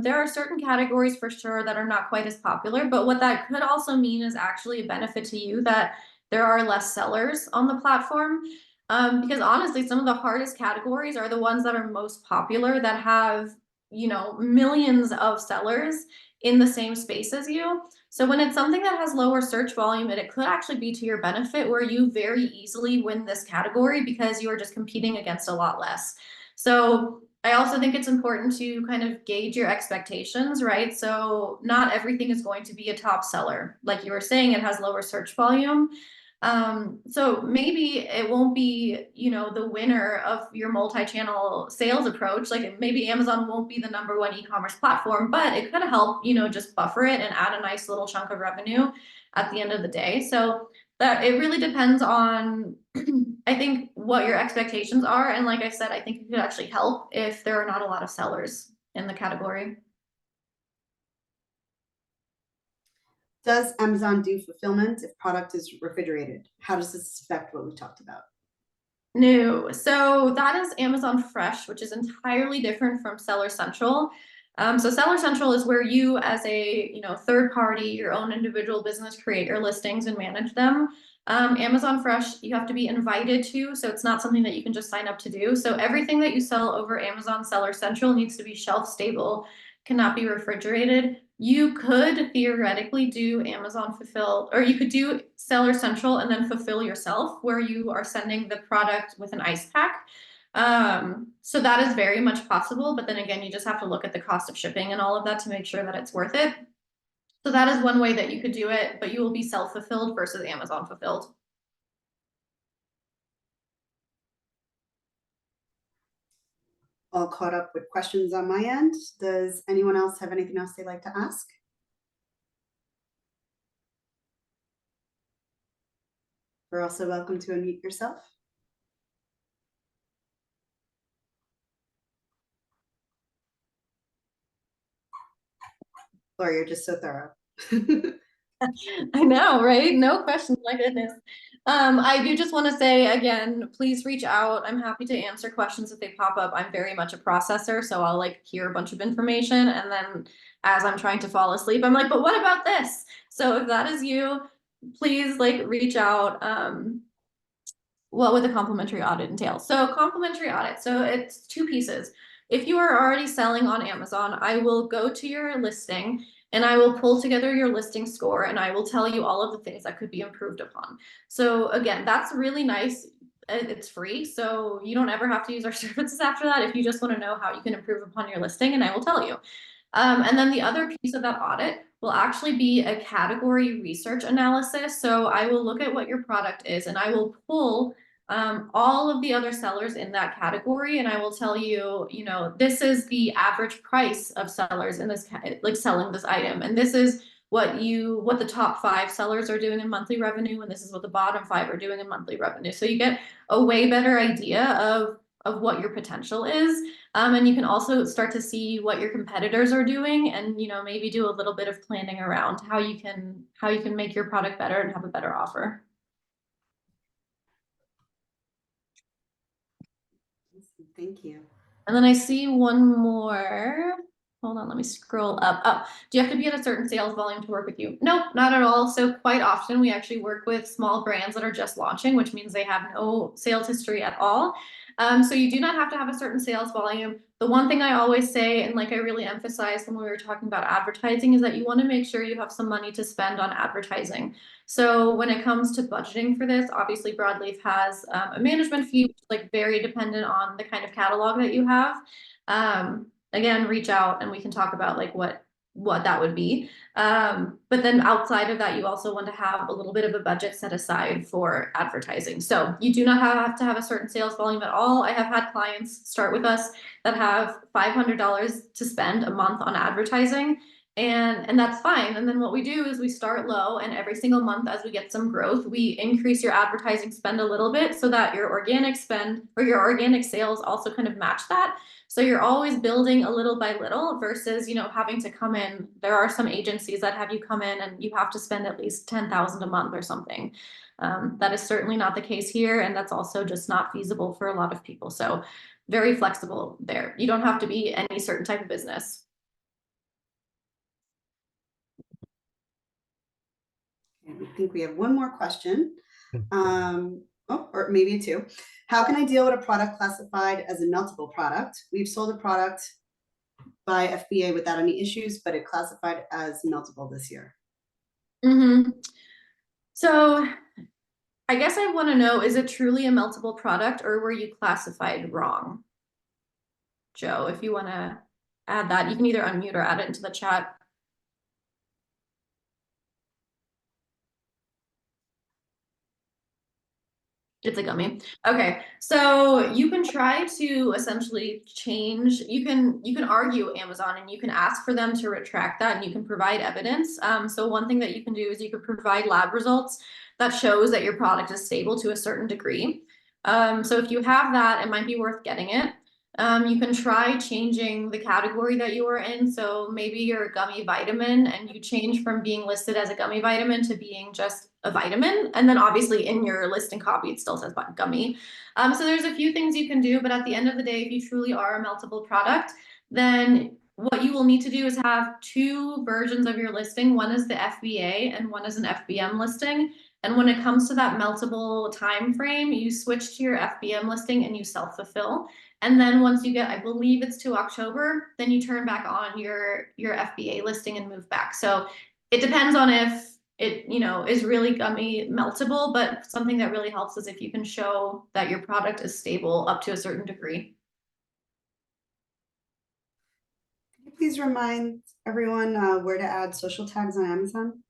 There are certain categories for sure that are not quite as popular, but what that could also mean is actually a benefit to you that there are less sellers on the platform. Because honestly, some of the hardest categories are the ones that are most popular that have, millions of sellers in the same space as you. So when it's something that has lower search volume, it could actually be to your benefit where you very easily win this category because you are just competing against a lot less. So I also think it's important to kind of gauge your expectations, right? So not everything is going to be a top seller. Like you were saying, it has lower search volume. So maybe it won't be, the winner of your multi-channel sales approach. Like maybe Amazon won't be the #1 e-commerce platform, but it could help, just buffer it and add a nice little chunk of revenue at the end of the day. So that it really depends on, I think, what your expectations are. And like I said, I think it could actually help if there are not a lot of sellers in the category. Does Amazon do fulfillment if product is refrigerated? How does this affect what we talked about? No, so that is Amazon Fresh, which is entirely different from Seller Central. So Seller Central is where you, as a third party, your own individual business, create your listings and manage them. Amazon Fresh, you have to be invited to, so it's not something that you can just sign up to do. So everything that you sell over Amazon Seller Central needs to be shelf stable, cannot be refrigerated. You could theoretically do Amazon Fulfill, or you could do Seller Central and then fulfill yourself, where you are sending the product with an ice pack. So that is very much possible, but then again, you just have to look at the cost of shipping and all of that to make sure that it's worth it. So that is one way that you could do it, but you will be self-fulfilled versus Amazon fulfilled. All caught up with questions on my end. Does anyone else have anything else they'd like to ask? You're also welcome to unmute yourself. Laura, you're just so thorough. I know, right? No questions, my goodness. I do just want to say again, please reach out. I'm happy to answer questions if they pop up. I'm very much a processor, so I'll like hear a bunch of information, and then as I'm trying to fall asleep, I'm like, but what about this? So if that is you, please like reach out. What would the complimentary audit entail? So complimentary audit, so it's two pieces. If you are already selling on Amazon, I will go to your listing and I will pull together your listing score and I will tell you all of the things that could be improved upon. So again, that's really nice. It's free, so you don't ever have to use our services after that if you just want to know how you can improve upon your listing, and I will tell you. And then the other piece of that audit will actually be a category research analysis. So I will look at what your product is and I will pull all of the other sellers in that category, and I will tell you, this is the average price of sellers in this, like selling this item, and this is what the top 5 sellers are doing in monthly revenue, and this is what the bottom 5 are doing in monthly revenue. So you get a way better idea of what your potential is. And you can also start to see what your competitors are doing, and maybe do a little bit of planning around how you can make your product better and have a better offer. Thank you. And then I see one more. Hold on, let me scroll up. Oh, do you have to be at a certain sales volume to work with you? Nope, not at all. So quite often we actually work with small brands that are just launching, which means they have no sales history at all. So you do not have to have a certain sales volume. The one thing I always say, and like I really emphasized when we were talking about advertising, is that you want to make sure you have some money to spend on advertising. So when it comes to budgeting for this, obviously Broadleaf has a management fee, which is like very dependent on the kind of catalog that you have. Again, reach out and we can talk about like what that would be. But then outside of that, you also want to have a little bit of a budget set aside for advertising. So you do not have to have a certain sales volume at all. I have had clients start with us that have $500 to spend a month on advertising. And that's fine. And then what we do is we start low, and every single month as we get some growth, we increase your advertising spend a little bit so that your organic spend or your organic sales also kind of match that. So you're always building a little by little versus, having to come in. There are some agencies that have you come in and you have to spend at least $10,000 a month or something. That is certainly not the case here. And that's also just not feasible for a lot of people. So very flexible there. You don't have to be any certain type of business. I think we have one more question. Or maybe 2. How can I deal with a product classified as a meltable product? We've sold a product by FBA without any issues, but it classified as meltable this year. So I guess I want to know, is it truly a meltable product or were you classified wrong? Joe, if you want to add that, you can either unmute or add it into the chat. It's a gummy. Okay, so you can try to essentially change, you can argue Amazon and you can ask for them to retract that, and you can provide evidence. So one thing that you can do is you could provide lab results that shows that your product is stable to a certain degree. So if you have that, it might be worth getting it. You can try changing the category that you are in. So maybe you're a gummy vitamin and you change from being listed as a gummy vitamin to being just a vitamin. And then obviously in your listing copy, it still says gummy. So there's a few things you can do, but at the end of the day, if you truly are a meltable product, then what you will need to do is have two versions of your listing. One is the FBA and one is an FBM listing. And when it comes to that meltable time frame, you switch to your FBM listing and you self-fulfill. And then once you get, I believe it's to October, then you turn back on your FBA listing and move back. So it depends on if it, is really gummy meltable, but something that really helps is if you can show that your product is stable up to a certain degree. Can you please remind everyone where to add social tags on Amazon?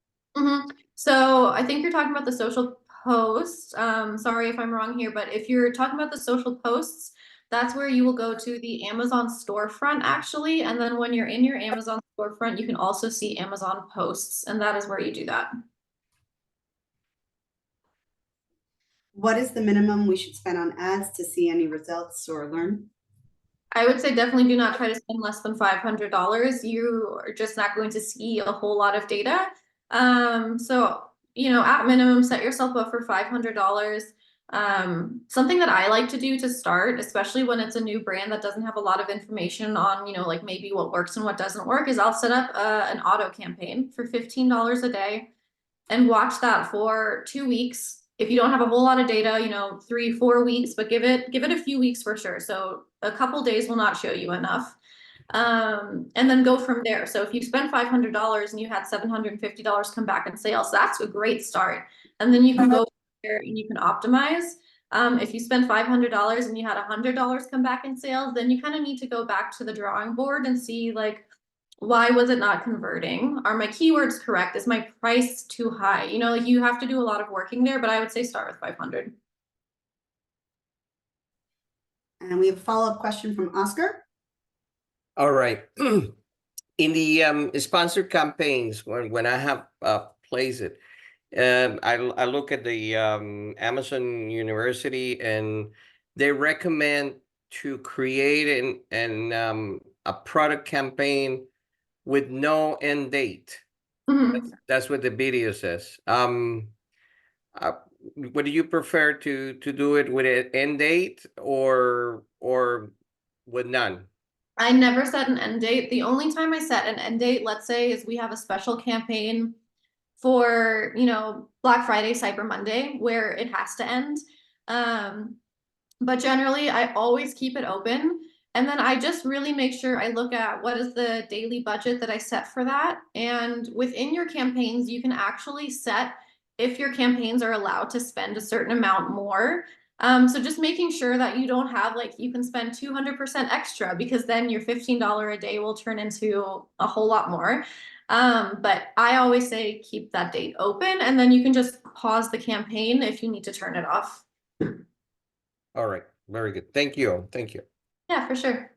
So I think you're talking about the social posts. Sorry if I'm wrong here, but if you're talking about the social posts, that's where you will go to the Amazon storefront actually. And then when you're in your Amazon storefront, you can also see Amazon posts, and that is where you do that. What is the minimum we should spend on ads to see any results or learn? I would say definitely do not try to spend less than $500. You are just not going to see a whole lot of data. So, at minimum, set yourself up for $500. Something that I like to do to start, especially when it's a new brand that doesn't have a lot of information on, like maybe what works and what doesn't work, is I'll set up an auto campaign for $15 a day and watch that for 2 weeks. If you don't have a whole lot of data, 3-4 weeks, but give it a few weeks for sure. So a couple days will not show you enough. And then go from there. So if you spend $500 and you had $750 come back in sales, that's a great start. And then you can go there and you can optimize. If you spend $500 and you had $100 come back in sales, then you kind of need to go back to the drawing board and see, like, why was it not converting? Are my keywords correct? Is my price too high? You have to do a lot of working there, but I would say start with 500. And we have a follow-up question from Oscar. All right. In the sponsored campaigns, when I have placed it, I look at the Amazon University, and they recommend to create a product campaign with no end date. That's what the video says. Would you prefer to do it with an end date or with none? I never set an end date. The only time I set an end date, let's say, is we have a special campaign for, Black Friday, Cyber Monday, where it has to end. But generally, I always keep it open. And then I just really make sure I look at what is the daily budget that I set for that. And within your campaigns, you can actually set if your campaigns are allowed to spend a certain amount more. So just making sure that you don't have, like, you can spend 200% extra, because then your $15 a day will turn into a whole lot more. But I always say keep that date open, and then you can just pause the campaign if you need to turn it off. All right. Very good. Thank you. Thank you. Yeah, for sure.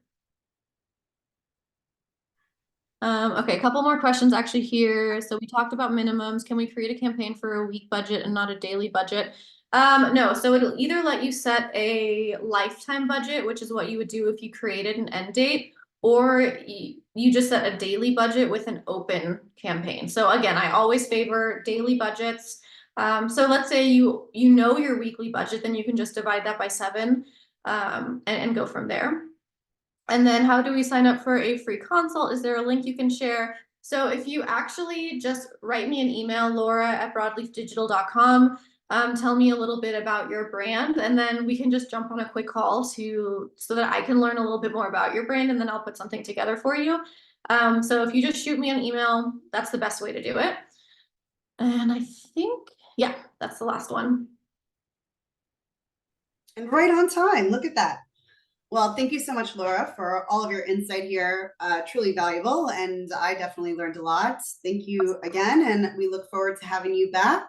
Okay, a couple more questions actually here. So we talked about minimums. Can we create a campaign for a week budget and not a daily budget? No, so it'll either let you set a lifetime budget, which is what you would do if you created an end date, or you just set a daily budget with an open campaign. So again, I always favor daily budgets. So let's say you know your weekly budget, then you can just divide that by 7 and go from there. And then how do we sign up for a free consult? Is there a link you can share? So if you actually just write me an email, laura@broadleafdigital.com, tell me a little bit about your brand, and then we can just jump on a quick call so that I can learn a little bit more about your brand, and then I'll put something together for you. So if you just shoot me an email, that's the best way to do it. And I think, yeah, that's the last one. And right on time. Look at that. Well, thank you so much, Laura, for all of your insight here. Truly valuable, and I definitely learned a lot. Thank you again, and we look forward to having you back.